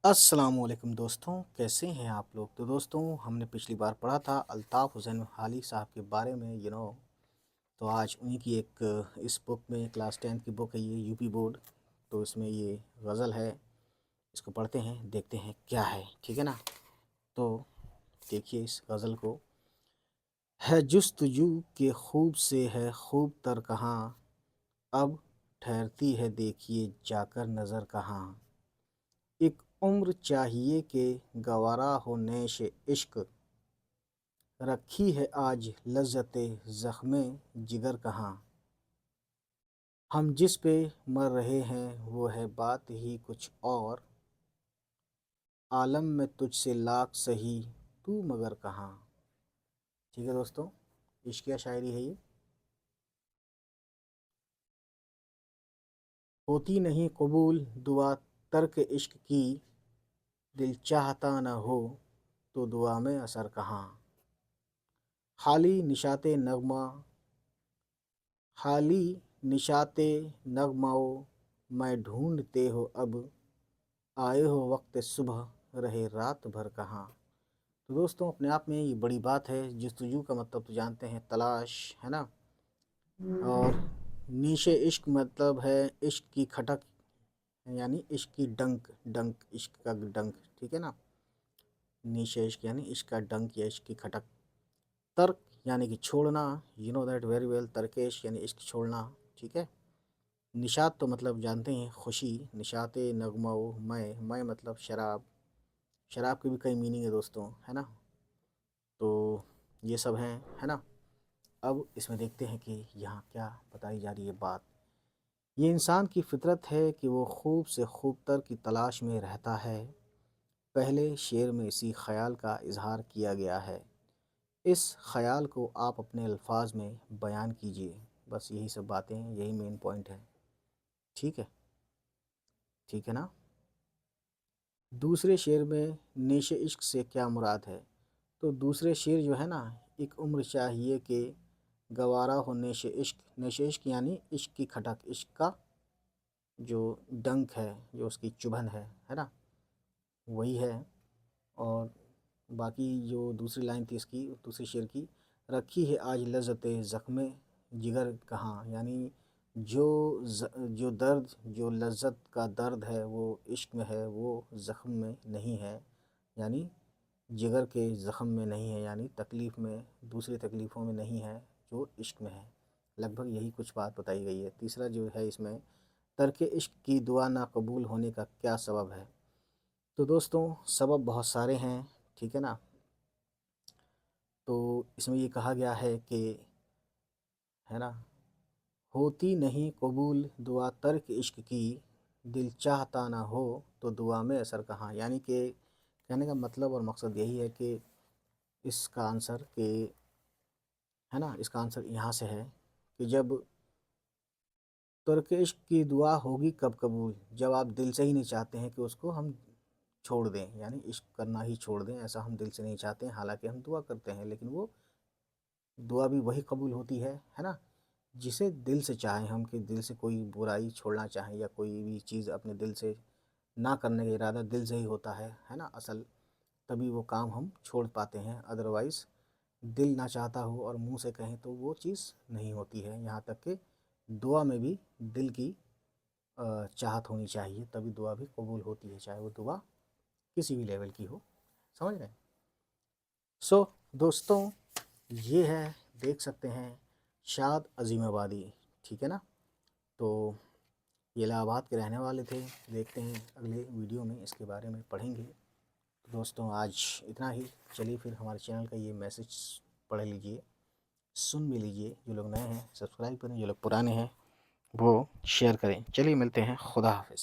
السلام علیکم دوستوں، کیسے ہیں آپ لوگ؟ تو دوستوں، ہم نے پچھلی بار پڑھا تھا الطاف حسین حالی صاحب کے بارے میں تو آج انہی کی ایک اس بک میں کلاس 10 کی بک ہے، یہ یو پی بورڈ. تو اس میں یہ غزل ہے، اس کو پڑھتے ہیں، دیکھتے ہیں کیا ہے. ٹھیک ہے نا؟ تو دیکھیے اس غزل کو. ہے جستجو کہ خوب سے ہے خوب تر کہاں، اب ٹھہرتی ہے دیکھیے جا کر نظر کہاں. ایک عمر چاہیے کہ گوارا ہو نیش عشق، رکھی ہے آج لذت زخم جگر کہاں. ہم جس پہ مر رہے ہیں وہ ہے بات ہی کچھ اور، عالم میں تجھ سے لاکھ سہی تو مگر کہاں. ٹھیک ہے دوستوں، عشقیہ شاعری ہے یہ. ہوتی نہیں قبول دعا ترک عشق کی، دل چاہتا نہ ہو تو دعا میں اثر کہاں. خالی نشاط نغماؤ میں ڈھونڈتے ہو، اب آئے ہو وقت صبح رہے رات بھر کہاں. تو دوستوں، اپنے آپ میں یہ بڑی بات ہے. جستجو کا مطلب تو جانتے ہیں تلاش، ہے نا؟ اور نیش عشق مطلب ہے عشق کی کھٹک، یعنی عشق کی ڈنک عشق کا ڈنک. ٹھیک ہے نا؟ نیش عشق یعنی عشق کا ڈنک یا عشق کی کھٹک. ترک یعنی کہ چھوڑنا، you know that very well. ترکش یعنی عشق چھوڑنا. ٹھیک ہے. نشاط تو مطلب جانتے ہیں خوشی. نشاط نغمہ میں مطلب شراب. شراب کی بھی کئی میننگ ہے دوستوں، ہے نا؟ تو یہ سب ہیں، ہے نا؟ اب اس میں دیکھتے ہیں کہ یہاں کیا بتائی جا رہی ہے بات. یہ انسان کی فطرت ہے کہ وہ خوب سے خوب تر کی تلاش میں رہتا ہے. پہلے شعر میں اسی خیال کا اظہار کیا گیا ہے. اس خیال کو آپ اپنے الفاظ میں بیان کیجئے. بس یہی سب باتیں ہیں، یہی مین پوائنٹ ہے. ٹھیک ہے، ٹھیک ہے نا؟ دوسرے شعر میں نیش عشق سے کیا مراد ہے؟ تو دوسرے شعر جو ہے نا، ایک عمر چاہیے کہ گوارا ہو نیش عشق. نیش عشق یعنی عشق کی کھٹک، عشق کا جو ڈنک ہے، جو اس کی چبھن ہے نا؟ وہی ہے. اور باقی جو دوسری لائن تھی اس کی، دوسری شعر کی، رکھی ہے آج لذت زخم جگر کہاں. یعنی جو درد، جو لذت کا درد ہے وہ عشق میں ہے، وہ زخم میں نہیں ہے. یعنی جگر کے زخم میں نہیں ہے، یعنی تکلیف میں، دوسری تکلیفوں میں نہیں ہے جو عشق میں ہے. لگ بھگ یہی کچھ بات بتائی گئی ہے. تیسرا جو ہے اس میں، ترک عشق کی دعا نہ قبول ہونے کا کیا سبب ہے؟ تو دوستوں، سبب بہت سارے ہیں. ٹھیک ہے نا؟ تو اس میں یہ کہا گیا ہے کہ، ہے نا، ہوتی نہیں قبول دعا ترک عشق کی، دل چاہتا نہ ہو تو دعا میں اثر کہاں. یعنی کہ کہنے کا مطلب اور مقصد یہی ہے کہ اس کا آنسر ہے نا، اس کا آنسر یہاں سے ہے کہ جب ترک عشق کی دعا ہوگی کب قبول، جب آپ دل سے ہی نہیں چاہتے ہیں کہ اس کو ہم چھوڑ دیں، یعنی عشق کرنا ہی چھوڑ دیں. ایسا ہم دل سے نہیں چاہتے ہیں، حالانکہ ہم دعا کرتے ہیں، لیکن وہ دعا بھی وہی قبول ہوتی ہے نا، جسے دل سے چاہیں ہم، کہ دل سے کوئی برائی چھوڑنا چاہیں یا کوئی بھی چیز اپنے دل سے نہ کرنے کا ارادہ دل سے ہی ہوتا ہے نا اصل. تبھی وہ کام ہم چھوڑ پاتے ہیں. ادروائز دل نہ چاہتا ہو اور منہ سے کہیں تو وہ چیز نہیں ہوتی ہے. یہاں تک کہ دعا میں بھی دل کی چاہت ہونی چاہیے، تبھی دعا بھی قبول ہوتی ہے، چاہے وہ دعا کسی بھی لیول کی ہو. سمجھ رہے ہیں؟ دوستوں، یہ ہے، دیکھ سکتے ہیں، شاد عظیم آبادی. ٹھیک ہے نا؟ تو یہ الہ آباد کے رہنے والے تھے. دیکھتے ہیں اگلے ویڈیو میں اس کے بارے میں پڑھیں گے. دوستوں، آج اتنا ہی. چلیے پھر ہمارے چینل کا یہ میسج پڑھ لیجئے، سن بھی لیجئے. جو لوگ نئے ہیں سبسکرائب کریں، جو لوگ پرانے ہیں وہ شیئر کریں. چلیے ملتے ہیں. خدا حافظ.